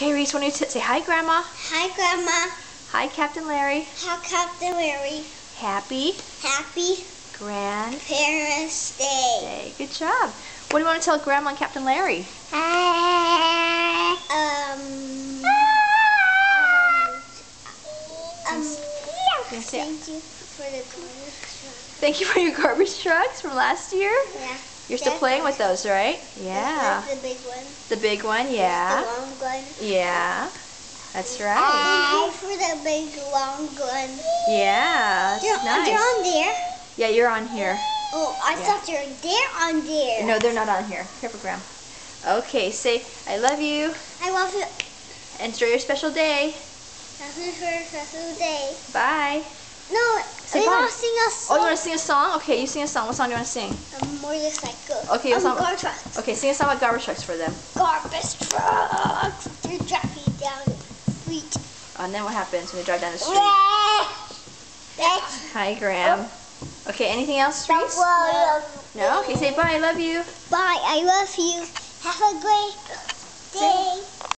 Okay, Reese, when you say hi, Grandma. Hi, Grandma. Hi, Captain Larry. Hi, Captain Larry. Happy Grandparents' Day. Day. Good job. What do you want to tell Grandma and Captain Larry? Thank you for the garbage truck. Thank you for your garbage trucks from last year? Yeah. You're still playing with those, right? Yeah. That's the big one. The big one, yeah. The long gun. Yeah. That's right. Thank you for the big long gun. Yeah, that's nice. You're on there. Yeah, you're on here. Oh, I thought you were on there. No, they're not on here. Careful, Graham. Okay, say, I love you. I love you. Enjoy your special day. Happy for a special day. Bye. No, Say we bye. want to sing a song. Oh, you want to sing a song? Okay, you sing a song. What song do you want to sing? A motorcycle. Okay, Garbage trucks. Okay, sing a song about garbage trucks for them. Garbage trucks. You're driving down the street. And then what happens when you drive down the street? That's Hi, Graham. Okay, anything else, Reese? No? Okay, say bye. I love you. Bye. I love you. Have a great day.